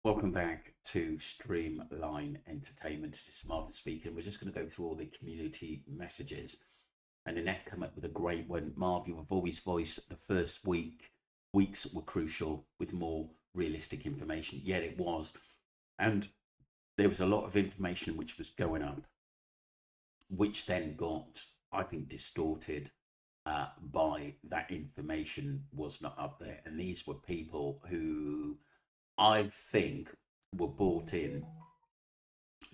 Welcome back to Streamline Entertainment. This is Marvin speaking. We're just going to go through all the community messages. And Annette come up with a great one. Marv, you have always voiced the first weeks were crucial with more realistic information. Yet it was. And there was a lot of information which was going up, which then got, I think, distorted by that information was not up there. And these were people who I think were brought in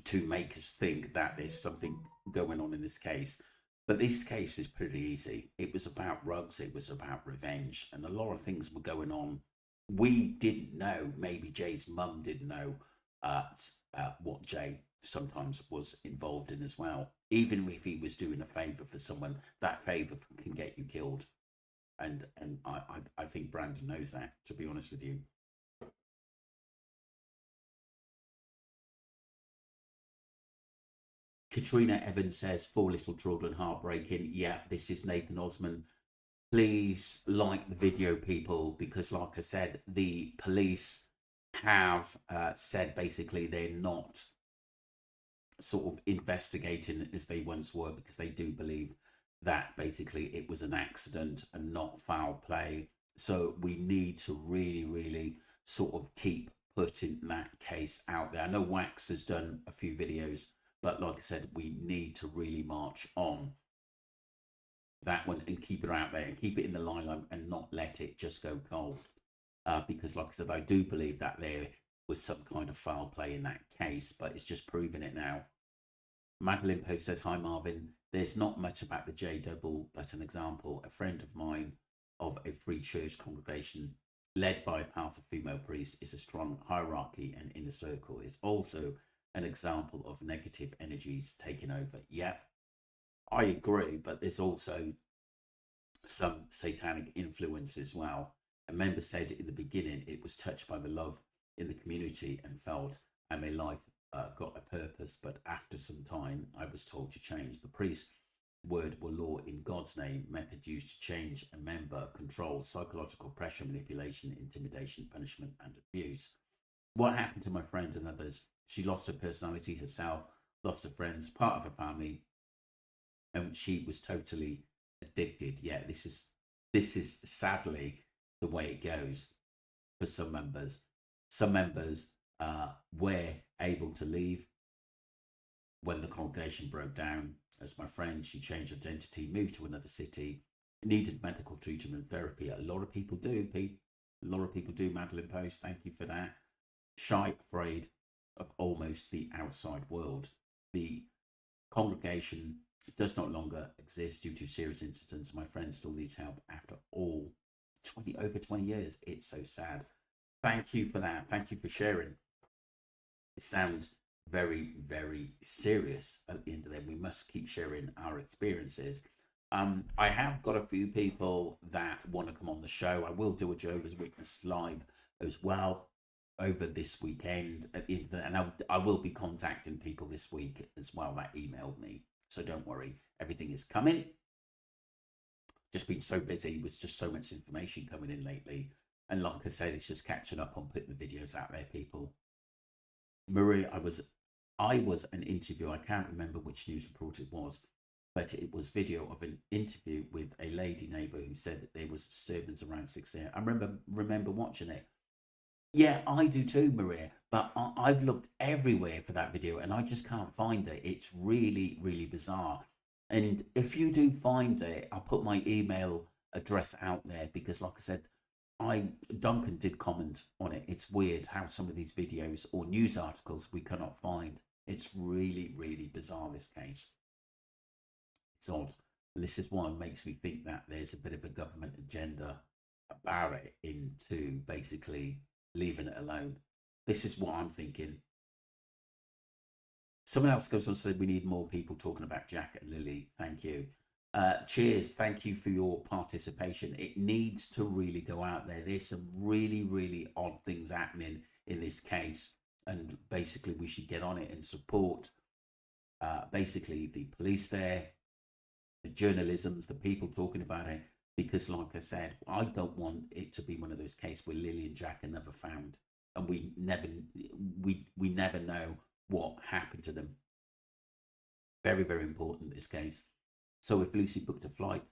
to make us think that there's something going on in this case. But this case is pretty easy. It was about rugs, it was about revenge, and a lot of things were going on. We didn't know, maybe Jay's mum didn't know what Jay sometimes was involved in as well. Even if he was doing a favour for someone, that favour can get you killed. And I think Brandon knows that, to be honest with you. Katrina Evans says, "Four little children, heartbreaking." Yeah, this is Nathan Osman. Please like the video, people, because like I said, the police have said basically they're not sort of investigating as they once were, because they do believe that basically it was an accident and not foul play. So we need to really sort of keep putting that case out there. I know Wax has done a few videos, but like I said, we need to really march on that one and keep it out there and keep it in the limelight and not let it just go cold. Because like I said, I do believe that there was some kind of foul play in that case, but it's just proving it now. Madeline Post says, "Hi Marvin, there's not much about the J double, but an example. A friend of mine of a free church congregation led by a powerful female priest is a strong hierarchy and inner circle. It's also an example of negative energies taking over." Yeah, I agree, but there's also some satanic influence as well. A member said in the beginning it was touched by the love in the community and felt, and my life got a purpose, but after some time I was told to change. The priest's word were law in God's name, method used to change a member, control, psychological pressure, manipulation, intimidation, punishment, and abuse. What happened to my friend and others? She lost her personality herself, lost her friends, part of her family, and she was totally addicted. Yeah, this is sadly the way it goes for some members. Some members were able to leave when the congregation broke down. As my friend, she changed identity, moved to another city, needed medical treatment and therapy. A lot of people do, Pete. A lot of people do. Madeline Post, thank you for that. Shy, afraid of almost the outside world. The congregation does not longer exist due to serious incidents. My friend still needs help after all over 20 years. It's so sad. Thank you for that. Thank you for sharing. It sounds very serious at the end of the day. We must keep sharing our experiences. I have got a few people that want to come on the show. I will do a Jehovah's Witness live as well over this weekend at the end of the, and I will be contacting people this week as well that emailed me. So don't worry, everything is coming. Just been so busy with just so much information coming in lately. And like I said, it's just catching up on putting the videos out there, people. Maria, I was an interview. I can't remember which news report it was, but it was video of an interview with a lady neighbour who said that there was disturbance around 6 a.m. I remember watching it. Yeah, I do too, Maria. But I've looked everywhere for that video and I just can't find it. It's really bizarre. And if you do find it, I'll put my email address out there because, like I said, Duncan did comment on it. It's weird how some of these videos or news articles we cannot find. It's really bizarre, this case. It's odd. And this is what makes me think that there's a bit of a government agenda about it into basically leaving it alone. This is what I'm thinking. Someone else goes on to say we need more people talking about Jack and Lily. Thank you. Cheers. Thank you for your participation. It needs to really go out there. There's some really odd things happening in this case. And basically we should get on it and support basically the police there, the journalisms, the people talking about it. Because like I said, I don't want it to be one of those cases where Lily and Jack are never found. and we never know what happened to them. Very, very important, this case. So if Lucy booked a flight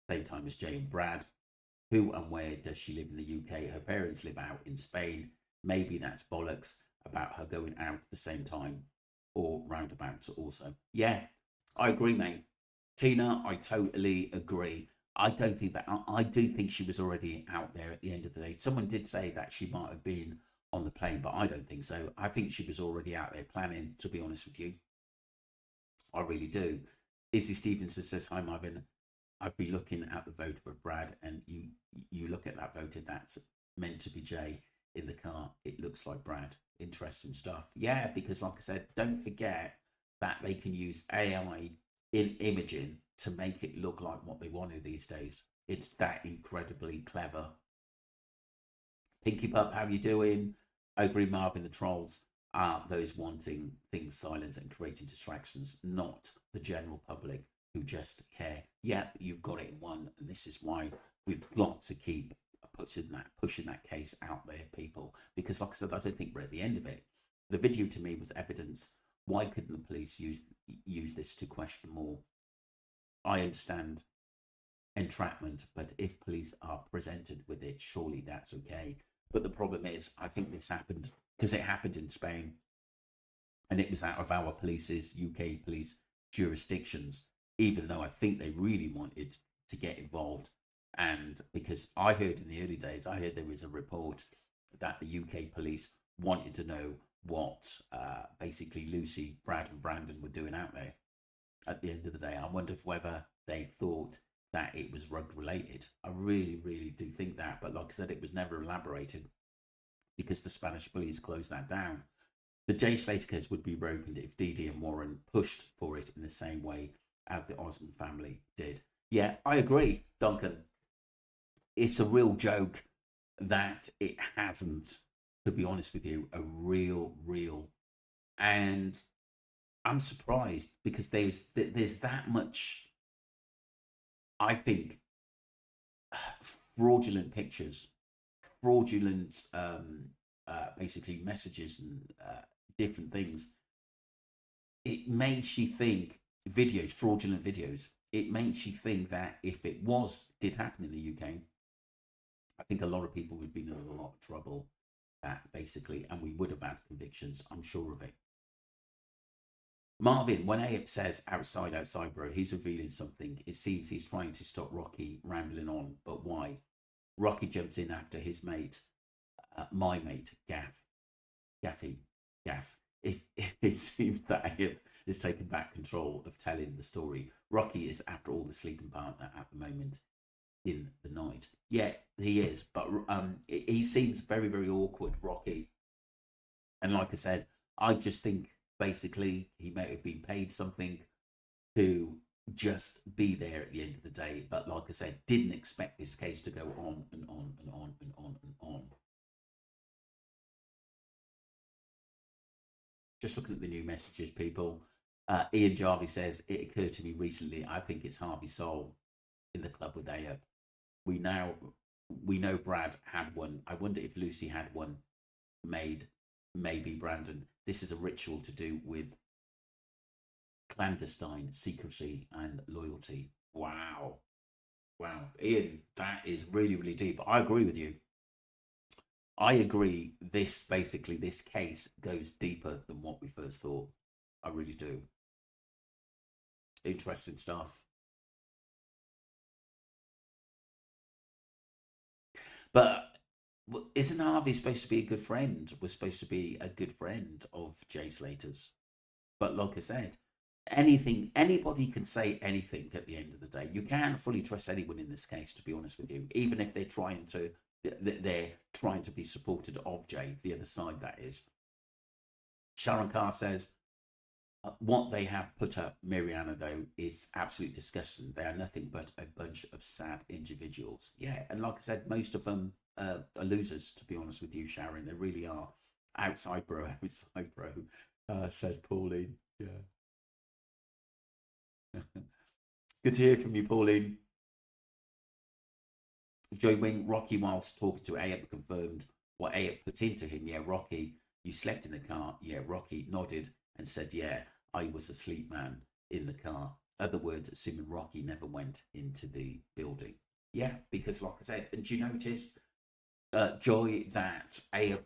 same time as Jay and Brad, who and where does she live in the UK? Her parents live out in Spain. Maybe that's bollocks about her going out at the same time, or roundabouts also. Yeah, I agree, mate. Tina, I totally agree. I don't think that, I do think she was already out there at the end of the day. Someone did say that she might have been on the plane, but I don't think so. I think she was already out there planning, to be honest with you. I really do. Izzy Stevenson says, "Hi, Marvin. I've been looking at the vote for Brad, and you look at that voter that's meant to be Jay in the car. It looks like Brad. Interesting stuff." Yeah, because like I said, don't forget that they can use AI in imaging to make it look like what they want to these days. It's that incredibly clever. Pinky Pup, how you doing? Over in Marvin, the trolls are those wanting things silent and creating distractions, not the general public who just care. Yeah, you've got it in one, and this is why we've got to keep pushing that case out there, people. Because, like I said, I don't think we're at the end of it. The video to me was evidence. Why couldn't the police use this to question more? I understand entrapment, but if police are presented with it, surely that's okay. But the problem is, I think this happened because it happened in Spain, and it was out of our police's UK police jurisdictions, even though I think they really wanted to get involved. And because I heard in the early days, I heard there was a report that the UK police wanted to know what basically Lucy, Brad, and Brandon were doing out there. At the end of the day, I wonder if whether they thought that it was rug related. I really, really do think that. But like I said, it was never elaborated because the Spanish police closed that down. The Jay Slater case would be reopened if Dee Dee and Warren pushed for it in the same way as the Osmond family did. Yeah, I agree, Duncan. It's a real joke that it hasn't, to be honest with you, a real. And I'm surprised because there's that much, I think, fraudulent pictures, fraudulent basically messages and different things. It makes you think videos, fraudulent videos. It makes you think that if it did happen in the UK, I think a lot of people would be in a lot of trouble. That basically, and we would have had convictions. I'm sure of it. Marvin, when Abe says outside, bro, he's revealing something. It seems he's trying to stop Rocky rambling on, but why? Rocky jumps in after his mate, my mate, Gaff. If it seems that Abe has taken back control of telling the story, Rocky is, after all, the sleeping partner at the moment in the night. Yeah, he is, but he seems very, very awkward, Rocky. And like I said, I just think basically he may have been paid something to just be there at the end of the day. But like I said, didn't expect this case to go on and on and on and on and on. Just looking at the new messages, people. Ian Jarvie says, "It occurred to me recently, I think it's Harvey Soul in the club with Ayub. We know Brad had one. I wonder if Lucy had one made. Maybe Brandon. This is a ritual to do with clandestine secrecy and loyalty." Wow. Ian, that is really, really deep. I agree with you. I agree. This case goes deeper than what we first thought. I really do. Interesting stuff. But isn't Harvey supposed to be a good friend? Was supposed to be a good friend of Jay Slater's. But like I said, anybody can say anything at the end of the day. You can't fully trust anyone in this case, to be honest with you. Even if they're trying to be supported of Jay, the other side, that is. Sharon Carr says, what they have put up, Mariana, though, is absolutely disgusting. They are nothing but a bunch of sad individuals. Yeah, and like I said, most of them are losers, to be honest with you, Sharon. They really are. Outside bro, says Pauline. Yeah. Good to hear from you, Pauline. Joy Wing, Rocky, whilst talking to Ayub, confirmed what Ayat put into him. Yeah, Rocky, you slept in the car. Yeah, Rocky nodded and said, yeah, I was asleep, man, in the car. Other words, assuming Rocky never went into the building. Yeah, because like I said, and you notice, Joy, that Ayat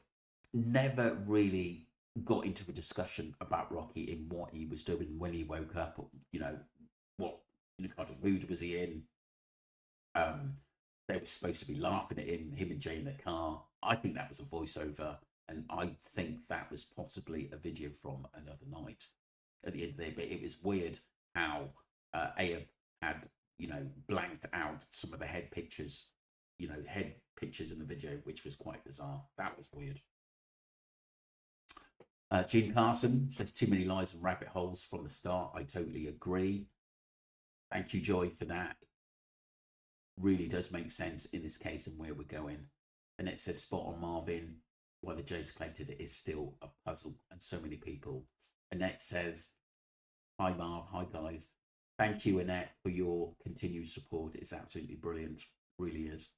never really got into a discussion about Rocky in what he was doing when he woke up, you know, what kind of mood was he in. Um, they were supposed to be laughing at him and Jay in the car. I think that was a voiceover, and I think that was possibly a video from another night at the end of the day. But it was weird how Ayub had, blanked out some of the head pictures, head pictures in the video, which was quite bizarre. That was weird. Gene Carson says too many lies and rabbit holes from the start. I totally agree. Thank you, Joy, for that. Really does make sense in this case and where we're going. And it says spot on, Marvin. Why the Jays collected it is still a puzzle, and so many people. Annette says, hi, Marv. Hi, guys. Thank you, Annette, for your continued support. It's absolutely brilliant. Really is.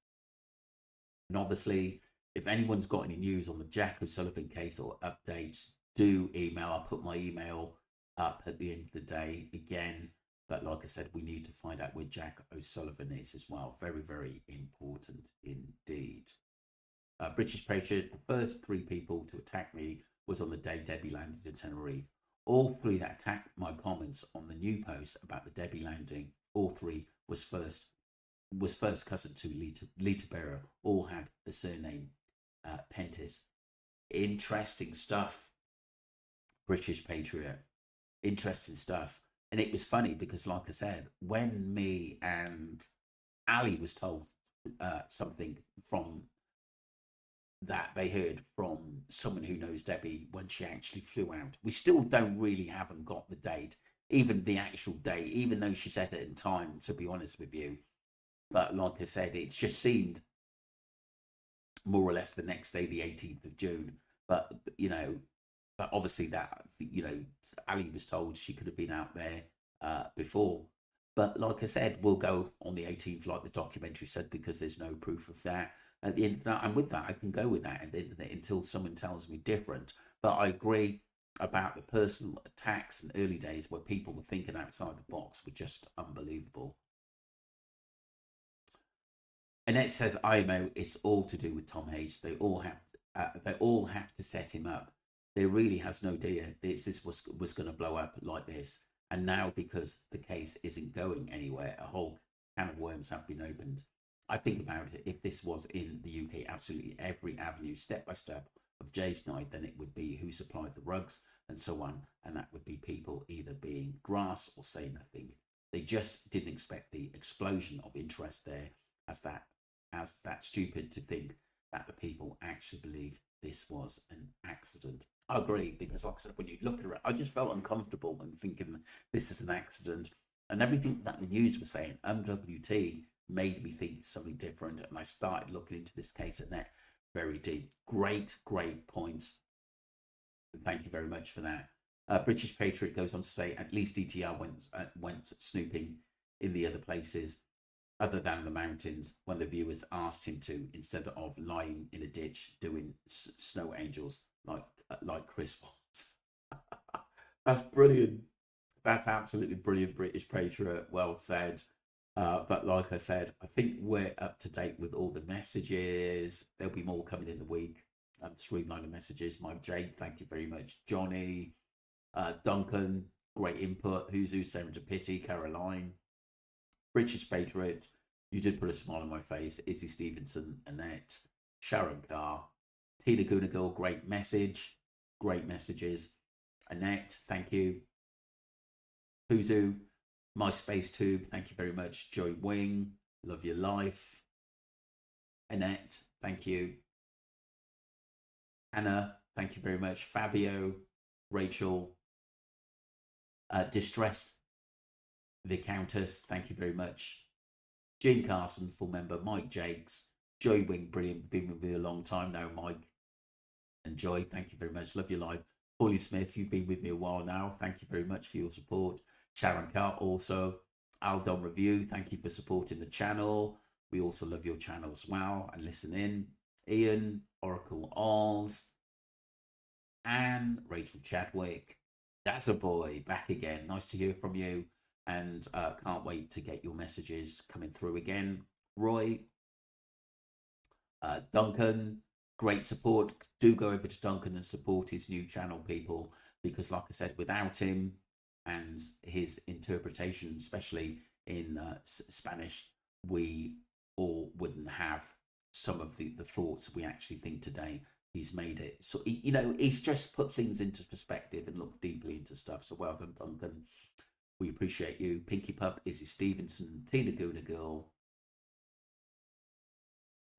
And obviously, if anyone's got any news on the Jack O'Sullivan case or updates, do email. I'll put my email up at the end of the day again. But like I said, we need to find out where Jack O'Sullivan is as well. Very, very important indeed. British Patriot, the first 3 people to attack me was on the day Debbie landed in Tenerife. All 3 that attacked my comments on the new post about the Debbie landing, all 3 was first cousin to Lita Bearer. All had the surname Pentis. Interesting stuff, British Patriot. Interesting stuff. And it was funny because, like I said, when me and Ali was told something from that they heard from someone who knows Debbie when she actually flew out, we still haven't got the date, even the actual date, even though she said it in time, to be honest with you. But like I said, it just seemed more or less the next day, the 18th of June. But obviously that, Ali was told she could have been out there before. But like I said, we'll go on the 18th, like the documentary said, because there's no proof of that. At the end of that, and with that, I can go with that at the end of it until someone tells me different. But I agree about the personal attacks in early days where people were thinking outside the box were just unbelievable. And it says, IMO, it's all to do with Tom Hayes. They all have to set him up. There really has no idea this was going to blow up like this. And now, because the case isn't going anywhere, a whole can of worms have been opened. I think about it, if this was in the UK, absolutely every avenue, step by step, of Jay's night, then it would be who supplied the rugs and so on. And that would be people either being grass or saying nothing. They just didn't expect the explosion of interest there as that stupid to think that the people actually believe this was an accident. I agree, because like I said, when you look at it, I just felt uncomfortable when thinking this is an accident. And everything that the news was saying, MWT, made me think something different. And I started looking into this case at net very deep. Great points. Thank you very much for that. British Patriot goes on to say, at least DTR went snooping in the other places other than the mountains when the viewers asked him to, instead of lying in a ditch doing snow angels like Chris was. That's brilliant. That's absolutely brilliant, British Patriot. Well said. But like I said, I think we're up to date with all the messages. There'll be more coming in the week. Streamliner messages. Mike Jade, thank you very much. Johnny, Duncan, great input. Who's Serendipity, Caroline, British Patriot, you did put a smile on my face. Izzy Stevenson, Annette, Sharon Carr, Tina Goonigal, great message. Great messages. Annette, thank you. Huzu, MySpace Tube, thank you very much. Joy Wing, love your life. Annette, thank you. Anna, thank you very much. Fabio, Rachel, Distressed Viscountess, thank you very much. Gene Carson, full member. Mike Jakes, Joy Wing, brilliant, been with me a long time now, Mike. And Joy, thank you very much. Love your life. Paulie Smith, you've been with me a while now. Thank you very much for your support. Sharon Carr also. Aldon Review, thank you for supporting the channel. We also love your channel as well and listen in. Ian, Oracle Oz, Anne, Rachel Chadwick, that's a boy, back again. Nice to hear from you, and can't wait to get your messages coming through again. Roy, Duncan, great support. Do go over to Duncan and support his new channel, people, because like I said, without him and his interpretation, especially in Spanish, we all wouldn't have some of the thoughts we actually think today. He's made it so he's just put things into perspective and looked deeply into stuff. So well done, Duncan. We appreciate you. Pinky Pup, Izzy Stevenson, Tina Guna Girl,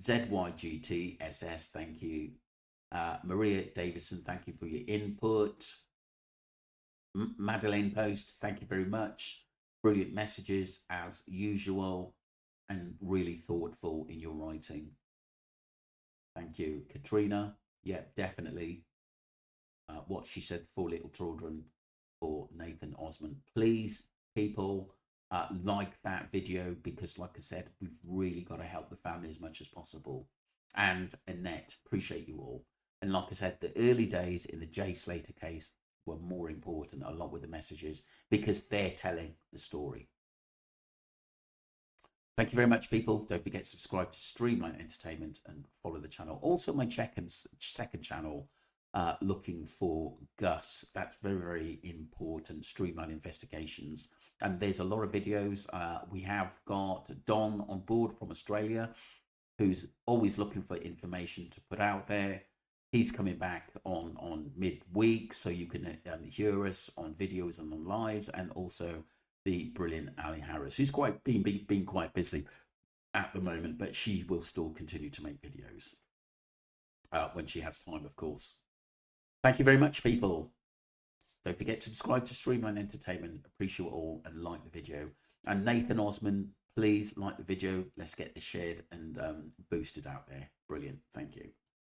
ZYGTSS, thank you. Maria Davison, thank you for your input. Madeleine Post, thank you very much. Brilliant messages as usual, and really thoughtful in your writing. Thank you. Katrina, yeah, definitely. What she said, for little children, for Nathan Osmond. Please, people, like that video, because like I said, we've really got to help the family as much as possible. And Annette, appreciate you all. And like I said, the early days in the Jay Slater case were more important, along with the messages, because they're telling the story. Thank you very much, people. Don't forget to subscribe to Streamline Entertainment and follow the channel. Also, my second channel, looking for Gus. That's very, very important. Streamline Investigations. And there's a lot of videos. We have got Don on board from Australia, who's always looking for information to put out there. He's coming back on midweek, so you can hear us on videos and on lives, and also the brilliant Ali Harris, who's been quite busy at the moment, but she will still continue to make videos when she has time, of course. Thank you very much, people. Don't forget to subscribe to Streamline Entertainment. Appreciate it all, and like the video. And Nathan Osmond, please like the video. Let's get this shared and boosted out there. Brilliant. Thank you.